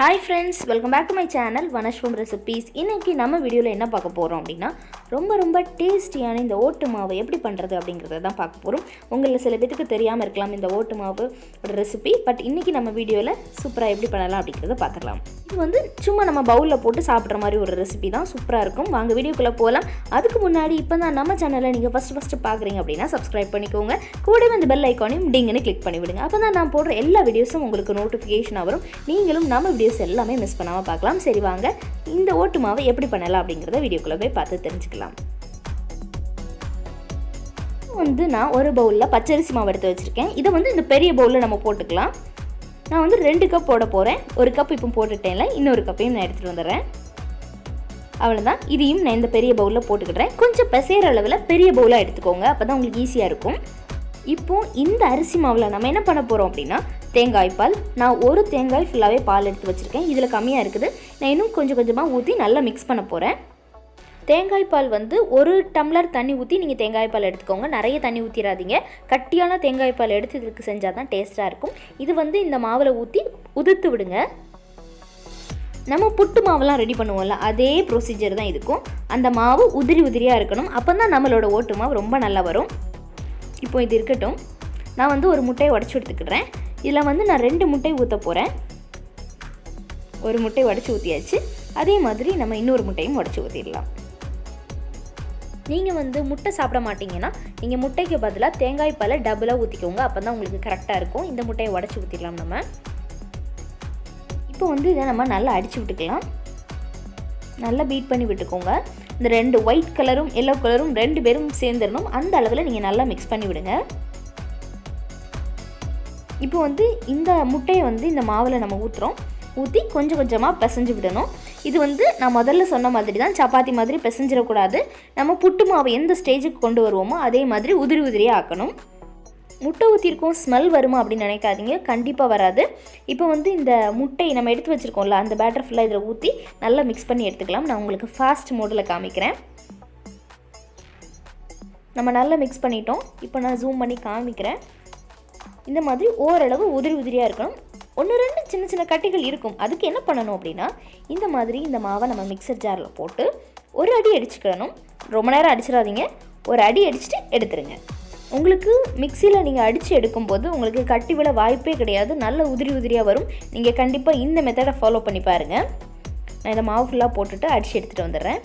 Hi friends, welcome back to my channel Vanashwam Recipes. இன்னைக்கு நம்ம வீடியோல என்ன பார்க்க போறோம் அப்படினா ரொம்ப டேஸ்டியான இந்த ஓட்டு மாவு எப்படி பண்றது அப்படிங்கறத தான் பார்க்க போறோம். உங்கள சில பேருக்கு தெரியாம இருக்கலாம் இந்த ஓட்டு மாவு ஒரு ரெசிபி, பட் இன்னைக்கு நம்ம வீடியோல சூப்பரா எப்படி பண்ணலாம் அப்படிங்கறத பார்க்கலாம். இது வந்து சும்மா நம்ம பவுல்ல போட்டு சாப்பிடுற மாதிரி ஒரு ரெசிபி தான், சூப்பரா இருக்கும். வாங்க வீடியோக்குள்ள போலாம். அதுக்கு முன்னாடி இப்பதான் நம்ம சேனலை நீங்க ஃபர்ஸ்ட் பாக்குறீங்க அப்படினா Subscribe பண்ணிக்கோங்க. கூடவே அந்த பெல் ஐகானையும் டிங்னு கிளிக் பண்ணி விடுங்க. அப்பதான் நான் போடுற எல்லா வீடியோஸும் உங்களுக்கு நோட்டிஃபிகேஷன் வரும். நீங்களும் நம்ம வீடியோஸ் எல்லாமே மிஸ் பண்ணாம பார்க்கலாம். சரி வாங்க இந்த ஓட்டு மாவை எப்படி பண்ணலாம் அப்படிங்கறத வீடியோக்குள்ள போய் பார்த்து தெரிஞ்சுக்கலாம். வந்து நான் ஒரு பவுல்ல பச்சரிசி மாவு எடுத்து வச்சிருக்கேன். இத வந்து இந்த பெரிய பவுல்ல நம்ம போட்டுக்கலாம். நான் வந்து 2 கப் போட போறேன். ஒரு கப் இப்போ போட்டுட்டேன்ல, இன்னொரு கப்பையும் நான் எடுத்துட்டு வந்துறேன். அவ்வளவுதான். இதையும் நான் இந்த பெரிய பவுல்ல போட்டுக்கிறேன். கொஞ்சம் பெசைற அளவுல பெரிய பவுலா எடுத்துக்கோங்க. அப்பதான் உங்களுக்கு ஈஸியா இருக்கும். இப்போ இந்த அரிசி மாவுல நம்ம என்ன பண்ண போறோம் அப்படினா தேங்காய் பால். நான் ஒரு தேங்காய் ஃபுல்லாவே பால் எடுத்து வச்சிருக்கேன். இதுல கம்மியா இருக்குது. நான் இன்னும் கொஞ்சமா ஊத்தி நல்லா மிக்ஸ் பண்ண போறேன். தேங்காய் பால் வந்து ஒரு டம்ளர் தண்ணி ஊற்றி நீங்கள் தேங்காய் பால் எடுத்துக்கோங்க. நிறைய தண்ணி ஊற்றிடாதீங்க. கட்டியான தேங்காய் பால் எடுத்து இதுக்கு செஞ்சால் தான் டேஸ்ட்டாக இருக்கும். இது வந்து இந்த மாவில் ஊற்றி உதிர்த்து விடுங்க. நம்ம புட்டு மாவுலாம் ரெடி பண்ணுவோம்ல, அதே ப்ரொசீஜர் தான் இதுக்கும். அந்த மாவு உதிரியாக இருக்கணும். அப்போ தான் நம்மளோட ஓட்டு மாவு ரொம்ப நல்லா வரும். இப்போ இது இருக்கட்டும். நான் வந்து ஒரு முட்டையை உடச்சி எடுத்துக்கிடுறேன். இதில் வந்து நான் 2 முட்டை ஊற்ற போகிறேன். ஒரு முட்டை உடச்சி ஊற்றியாச்சு. அதே மாதிரி நம்ம இன்னொரு முட்டையும் உடச்சி ஊற்றிடலாம். நீங்கள் வந்து முட்டை சாப்பிட மாட்டீங்கன்னா நீங்கள் முட்டைக்கு பதிலாக தேங்காய் பாலை டபுளாக ஊற்றிக்கோங்க. அப்போ தான் உங்களுக்கு கரெக்டாக இருக்கும். இந்த முட்டையை உடச்சி ஊற்றிடலாம் நம்ம. இப்போ வந்து இதை நம்ம நல்லா அடித்து விட்டுக்கலாம். நல்லா பீட் பண்ணி விட்டுக்கோங்க. இந்த 2 ஒயிட் கலரும் எல்லோ கலரும் 2 பேரும் சேர்ந்துடணும். அந்த அளவில் நீங்கள் நல்லா மிக்ஸ் பண்ணி விடுங்க. இப்போ வந்து இந்த முட்டையை வந்து இந்த மாவில் நம்ம ஊற்றி கொஞ்சமாக பிசைஞ்சு விடணும். இது வந்து நான் முதல்ல சொன்ன மாதிரி தான், சப்பாத்தி மாதிரி பிசைஞ்சிடக்கூடாது. நம்ம புட்டு மாவு எந்த ஸ்டேஜுக்கு கொண்டு வருவோமோ அதே மாதிரி உதிரியாக ஆக்கணும். முட்டை ஊற்றிருக்கோம், ஸ்மெல் வருமா அப்படின்னு நினைக்காதீங்க, கண்டிப்பாக வராது. இப்போ வந்து இந்த முட்டை நம்ம எடுத்து வச்சுருக்கோம்ல, அந்த பேட்டர் ஃபுல்லாக இதில் ஊற்றி நல்லா மிக்ஸ் பண்ணி எடுத்துக்கலாம். நான் உங்களுக்கு ஃபாஸ்ட் மோடில் காமிக்கிறேன். நம்ம நல்லா மிக்ஸ் பண்ணிட்டோம். இப்போ நான் ஜூம் பண்ணி காமிக்கிறேன். இந்த மாதிரி ஓரளவு உதிரியாக இருக்கணும். 1-2 சின்ன கட்டிகள் இருக்கும். அதுக்கு என்ன பண்ணணும் அப்படின்னா, இந்த மாதிரி இந்த மாவை நம்ம மிக்சர் ஜாரில் போட்டு ஒரு அடி அடிச்சுக்கிடணும். ரொம்ப நேரம் அடிச்சிடாதீங்க, ஒரு அடி அடிச்சுட்டு எடுத்துருங்க. உங்களுக்கு மிக்சியில் நீங்கள் அடித்து எடுக்கும்போது உங்களுக்கு கட்டி விட வாய்ப்பே கிடையாது. நல்ல உதிரியாக வரும். நீங்கள் கண்டிப்பாக இந்த மெத்தடை ஃபாலோ பண்ணி பாருங்கள். நான் இந்த மாவு ஃபுல்லாக போட்டுட்டு அடித்து எடுத்துகிட்டு வந்துடுறேன்.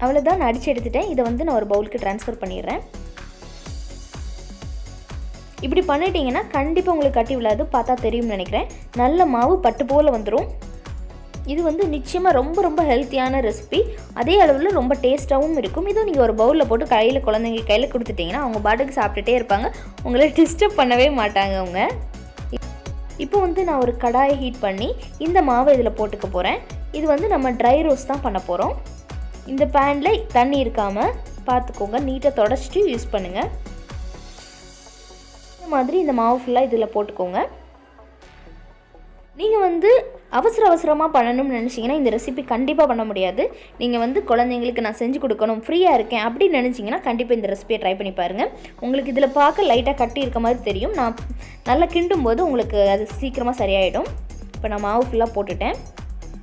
அவ்வளோதான், நான் அடித்து எடுத்துட்டேன். இதை வந்து நான் ஒரு பவுலுக்கு ட்ரான்ஸ்ஃபர் பண்ணிடுறேன். இப்படி பண்ணிட்டீங்கன்னா கண்டிப்பாக உங்களுக்கு கட்டி விழாது. பார்த்தா தெரியும்னு நினைக்கிறேன். நல்ல மாவு பட்டு போல் வந்துடும். இது வந்து நிச்சயமாக ரொம்ப ஹெல்த்தியான ரெசிபி. அதே அளவில் ரொம்ப டேஸ்ட்டாகவும் இருக்கும். இதுவும் நீங்கள் ஒரு பவுலில் போட்டு குழந்தைங்க கையில் கொடுத்துட்டிங்கன்னா அவங்க பாட்டுக்கு சாப்பிட்டுட்டே இருப்பாங்க. உங்களை டிஸ்டர்ப் பண்ணவே மாட்டாங்க அவங்க. இப்போ வந்து நான் ஒரு கடாயை ஹீட் பண்ணி இந்த மாவை இதில் போட்டுக்க போகிறேன். இது வந்து நம்ம ட்ரை ரோஸ்ட் தான் பண்ண போகிறோம். இந்த பேனில் தண்ணி இருக்காமல் பார்த்துக்கோங்க. நீட்டாக தொடச்சிட்டு யூஸ் பண்ணுங்கள். இந்த மாதிரி இந்த மாவு ஃபுல்லாக இதில் போட்டுக்கோங்க. நீங்கள் வந்து அவசரமாக பண்ணணும்னு நினச்சிங்கன்னா இந்த ரெசிபி கண்டிப்பாக பண்ண முடியாது. நீங்கள் வந்து குழந்தைங்களுக்கு நான் செஞ்சு கொடுக்கணும், ஃப்ரீயாக இருக்கேன் அப்படின்னு நினச்சிங்கன்னா கண்டிப்பாக இந்த ரெசிபியை ட்ரை பண்ணி பாருங்கள். உங்களுக்கு இதில் பார்க்க லைட்டாக கட்டி இருக்க மாதிரி தெரியும். நான் நல்லா கிண்டும் போது உங்களுக்கு அது சீக்கிரமாக சரியாயிடும். இப்போ நான் மாவு ஃபுல்லாக போட்டுட்டேன்.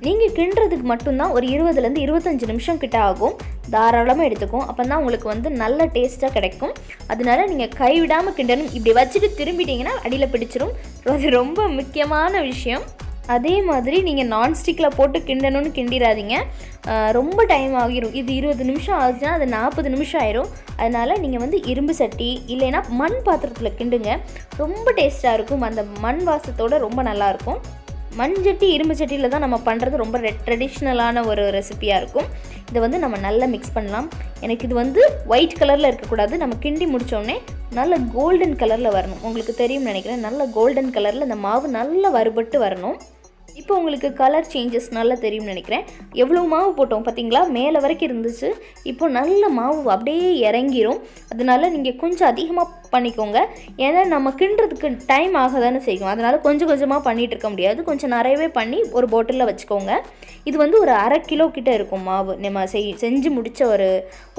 நீங்கள் கிண்டுறதுக்கு மட்டும்தான் ஒரு 20 to 25 நிமிஷம் கிட்ட ஆகும். தாராளமாக எடுத்துக்கும். அப்போ தான் உங்களுக்கு வந்து நல்ல டேஸ்ட்டாக கிடைக்கும். அதனால நீங்கள் கைவிடாமல் கிண்டணும். இப்படி வச்சுட்டு திரும்பிட்டிங்கன்னா அடியில் பிடிச்சிரும். அது ரொம்ப முக்கியமான விஷயம். அதே மாதிரி நீங்கள் நான்ஸ்டிக்கில் போட்டு கிண்டணும்னு கிண்டிடாதீங்க. ரொம்ப டைம் ஆகிரும். இது 20 நிமிஷம் ஆச்சுன்னா அது 40 நிமிஷம் ஆயிரும். அதனால் நீங்கள் வந்து இரும்பு சட்டி இல்லைன்னா மண் பாத்திரத்தில் கிண்டுங்க. ரொம்ப டேஸ்ட்டாக இருக்கும். அந்த மண் வாசத்தோடு ரொம்ப நல்லாயிருக்கும். மண் சட்டி இரும்பு சட்டியில் தான் நம்ம பண்ணுறது ரொம்ப ட்ரெடிஷ்னலான ஒரு ரெசிபியாக இருக்கும். இதை வந்து நம்ம நல்லா மிக்ஸ் பண்ணலாம். எனக்கு இது வந்து ஒயிட் கலரில் இருக்கக்கூடாது. நம்ம கிண்டி முடித்தோடனே நல்ல கோல்டன் கலரில் வரணும். உங்களுக்கு தெரியும்னு நினைக்கிறேன். நல்ல கோல்டன் கலரில் இந்த மாவு நல்லா வறுபட்டு வரணும். இப்போ உங்களுக்கு கலர் சேஞ்சஸ் நல்லா தெரியும்னு நினைக்கிறேன். எவ்வளோ மாவு போட்டோம் பார்த்தீங்களா, மேலே வரைக்கும் இருந்துச்சு. இப்போ நல்ல மாவு அப்படியே இறங்கிரும். அதனால நீங்கள் கொஞ்சம் அதிகமாக பண்ணிக்கோங்க. ஏன்னா நம்ம கிண்டுறதுக்கு டைம் ஆக தானே செய்யும். அதனால் கொஞ்சம் கொஞ்சமாக பண்ணிகிட்டு இருக்க முடியாது. கொஞ்சம் நிறையவே பண்ணி ஒரு பாட்டிலில் வச்சுக்கோங்க. இது வந்து ஒரு 1/2 கிலோ கிட்ட இருக்கும் மாவு. நம்ம செஞ்சு முடித்த ஒரு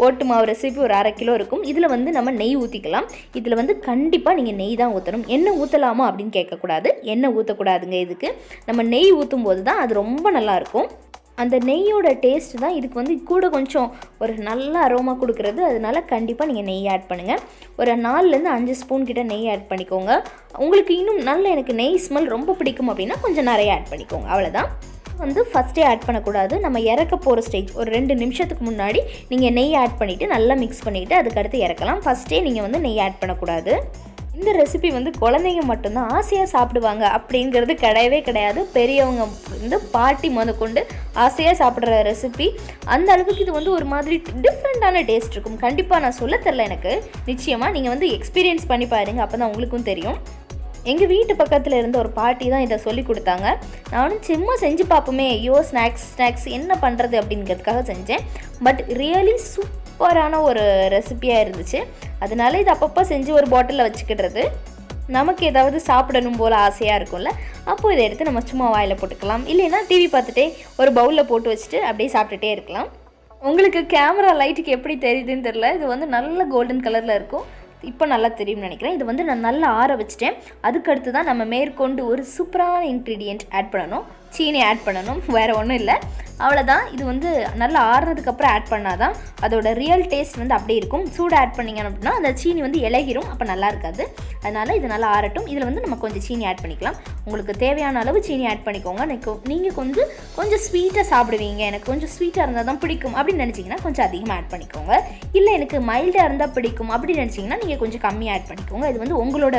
ஓட்டு மாவு ரெசிபி ஒரு 1/2 கிலோ இருக்கும். இதில் வந்து நம்ம நெய் ஊற்றிக்கலாம். இதில் வந்து கண்டிப்பாக நீங்கள் நெய் தான் ஊற்றணும். எண்ணெய் ஊற்றலாமா அப்படின்னு கேட்கக்கூடாது. எண்ணெய் ஊற்றக்கூடாதுங்க. இதுக்கு நம்ம நெய் ஊற்றும் போது தான் அது ரொம்ப நல்லாயிருக்கும். அந்த நெய்யோட டேஸ்ட்டு தான் இதுக்கு வந்து கூட கொஞ்சம் ஒரு நல்ல அரோமா கொடுக்குறது. அதனால கண்டிப்பாக நீங்கள் நெய் ஆட் பண்ணுங்கள். ஒரு 4லேருந்து 5 ஸ்பூன் கிட்ட நெய் ஆட் பண்ணிக்கோங்க. உங்களுக்கு இன்னும் நல்ல எனக்கு நெய் ஸ்மெல் ரொம்ப பிடிக்கும் அப்படின்னா கொஞ்சம் நிறைய ஆட் பண்ணிக்கோங்க. அவ்வளோதான். வந்து ஃபஸ்ட்டே ஆட் பண்ணக்கூடாது. நம்ம இறக்க போகிற ஸ்டேஜ் ஒரு 2 நிமிஷத்துக்கு முன்னாடி நீங்கள் நெய் ஆட் பண்ணிவிட்டு நல்லா மிக்ஸ் பண்ணிவிட்டு அதுக்கடுத்து இறக்கலாம். ஃபஸ்ட்டே நீங்கள் வந்து நெய் ஆட் பண்ணக்கூடாது. இந்த ரெசிபி வந்து குழந்தைங்க மட்டும்தான் ஆசையாக சாப்பிடுவாங்க அப்படிங்கிறது கிடையவே கிடையாது. பெரியவங்க வந்து பாட்டி கொண்டு ஆசையாக சாப்பிட்ற ரெசிபி. அந்த அளவுக்கு இது வந்து ஒரு மாதிரி டிஃப்ரெண்ட்டான டேஸ்ட் இருக்கும். கண்டிப்பாக நான் சொல்ல தெரில எனக்கு. நிச்சயமாக நீங்கள் வந்து எக்ஸ்பீரியன்ஸ் பண்ணி பாருங்கள். அப்போ தான் உங்களுக்கும் தெரியும். எங்கள் வீட்டு பக்கத்தில் இருந்த ஒரு பாட்டி தான் இதை சொல்லி கொடுத்தாங்க. நானும் சும்மா செஞ்சு பார்ப்போமே, ஐயோ ஸ்நாக்ஸ் என்ன பண்ணுறது அப்படிங்கிறதுக்காக செஞ்சேன். பட் ரியலி சூப்பரான ஒரு ரெசிபியாக இருந்துச்சு. அதனால இது அப்பப்போ செஞ்சு ஒரு பாட்டிலில் வச்சுக்கிடுறது. நமக்கு ஏதாவது சாப்பிடணும் போல் ஆசையாக இருக்கும்ல, அப்போது இதை எடுத்து நம்ம சும்மா வாயில் போட்டுக்கலாம். இல்லைன்னா டிவி பார்த்துட்டே ஒரு பவுலில் போட்டு வச்சுட்டு அப்படியே சாப்பிட்டுட்டே இருக்கலாம். உங்களுக்கு கேமரா லைட்டுக்கு எப்படி தெரியுதுன்னு தெரில. இது வந்து நல்ல கோல்டன் கலரில் இருக்கும். இப்போ நல்லா தெரியும்னு நினைக்கிறேன். இது வந்து நான் நல்லா ஆற வச்சுட்டேன். அதுக்கடுத்து தான் நம்ம மேற்கொண்டு ஒரு சூப்பரான இன்க்ரீடியண்ட் ஆட் பண்ணணும். சீனி ஆட் பண்ணணும். வேறு ஒன்றும் இல்லை, அவ்வளோதான். இது வந்து நல்லா ஆறுனதுக்கப்புறம் ஆட் பண்ணால் தான் அதோட ரியல் டேஸ்ட் வந்து அப்படியே இருக்கும். சூடு ஆட் பண்ணிங்க அப்படின்னா அந்த சீனி வந்து இலகிரும். அப்போ நல்லா இருக்காது. அதனால் இது நல்லா ஆறட்டும். இதில் வந்து நம்ம கொஞ்சம் சீனி ஆட் பண்ணிக்கலாம். உங்களுக்கு தேவையான அளவு சீனி ஆட் பண்ணிக்கோங்க. நீங்கள் கொஞ்சம் ஸ்வீட்டாக சாப்பிடுவீங்க, எனக்கு கொஞ்சம் ஸ்வீட்டாக இருந்தால் தான் பிடிக்கும் அப்படின்னு நினச்சிங்கன்னா கொஞ்சம் அதிகமாக ஆட் பண்ணிக்கோங்க. இல்லை எனக்கு மைல்டாக இருந்தால் பிடிக்கும் அப்படின்னு நினச்சிங்கன்னா நீங்கள் கொஞ்சம் கம்மியாக ஆட் பண்ணிக்கோங்க. இது வந்து உங்களோட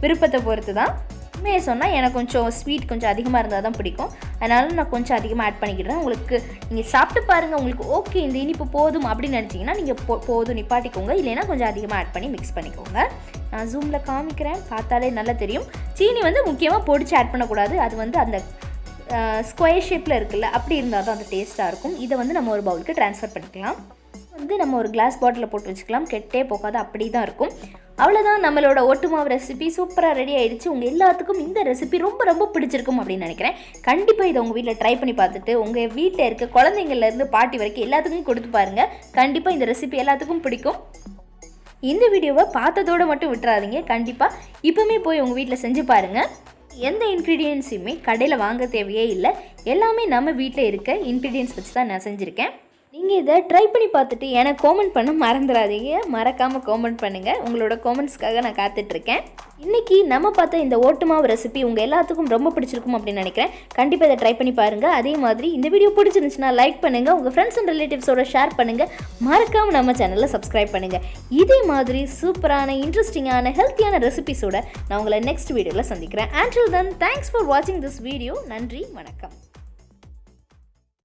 விருப்பத்தை பொறுத்து தான். உண்மையை சொன்னால் எனக்கு கொஞ்சம் ஸ்வீட் கொஞ்சம் அதிகமாக இருந்தால் தான் பிடிக்கும். அதனால் நான் கொஞ்சம் அதிகமாக ஆட் பண்ணிக்கிட்டேன். உங்களுக்கு நீங்கள் சாப்பிட்டு பாருங்கள். உங்களுக்கு ஓகே இந்த இனிப்பு போதும் அப்படின்னு நினச்சிங்கன்னா நீங்கள் போதும் நிப்பாட்டிக்கோங்க. இல்லைன்னா கொஞ்சம் அதிகமாக ஆட் பண்ணி மிக்ஸ் பண்ணிக்கோங்க. நான் ஜூமில் காமிக்கிறேன், பார்த்தாலே நல்லா தெரியும். சீனி வந்து முக்கியமாக பொடிச்சு ஆட் பண்ணக்கூடாது. அது வந்து அந்த ஸ்கொயர் ஷேப்பில் இருக்குல்ல, அப்படி இருந்தால் தான் அந்த டேஸ்ட்டாக இருக்கும். இதை வந்து நம்ம ஒரு பவுலுக்கு ட்ரான்ஸ்ஃபர் பண்ணிக்கலாம். வந்து நம்ம ஒரு கிளாஸ் பாட்டிலில் போட்டு வச்சுக்கலாம். கெட்டே போகாது, அப்படி தான் இருக்கும். அவ்வளோதான், நம்மளோட ஓட்டு மாவு ரெசிபி சூப்பராக ரெடி ஆகிடுச்சு. உங்கள் எல்லாத்துக்கும் இந்த ரெசிபி ரொம்ப ரொம்ப பிடிச்சிருக்கும் அப்படின்னு நினைக்கிறேன். கண்டிப்பாக இதை உங்கள் வீட்டில் ட்ரை பண்ணி பார்த்துட்டு உங்கள் வீட்டில் இருக்க குழந்தைங்கள்லேருந்து பாட்டி வரைக்கும் எல்லாத்துக்கும் கொடுத்து பாருங்கள். கண்டிப்பாக இந்த ரெசிபி எல்லாத்துக்கும் பிடிக்கும். இந்த வீடியோவை பார்த்ததோடு மட்டும் விட்டுறாதீங்க. கண்டிப்பாக இப்போவுமே போய் உங்கள் வீட்டில் செஞ்சு பாருங்கள். எந்த இன்க்ரீடியன்ஸுமே கடையில் வாங்க தேவையே இல்லை. எல்லாமே நம்ம வீட்டில் இருக்க இன்க்ரீடியன்ஸ் வச்சு தான் நான் செஞ்சுருக்கேன். நீங்கள் இதை ட்ரை பண்ணி பார்த்துட்டு எனக்கு காமெண்ட் பண்ண மறந்துடாதீங்க. மறக்காமல் காமெண்ட் பண்ணுங்கள். உங்களோட காமெண்ட்ஸ்க்காக நான் காத்துட்ருக்கேன். இன்றைக்கி நம்ம பார்த்த இந்த ஓட்டு மாவு ரெசிபி உங்கள் எல்லாத்துக்கும் ரொம்ப பிடிச்சிருக்கும் அப்படின்னு நினைக்கிறேன். கண்டிப்பாக இதை ட்ரை பண்ணி பாருங்கள். அதே மாதிரி இந்த வீடியோ பிடிச்சிருந்துச்சுன்னா லைக் பண்ணுங்கள். உங்கள் ஃப்ரெண்ட்ஸ் அண்ட் ரிலேட்டிவ்ஸோட ஷேர் பண்ணுங்கள். மறக்காமல் நம்ம சேனலில் சப்ஸ்கிரைப் பண்ணுங்கள். இதே மாதிரி சூப்பரான இன்ட்ரெஸ்டிங்கான ஹெல்த்தியான ரெசிபிஸோட நான் உங்களை நெக்ஸ்ட் வீடியோவில் சந்திக்கிறேன். Until then, thanks for watching this video. நன்றி, வணக்கம்.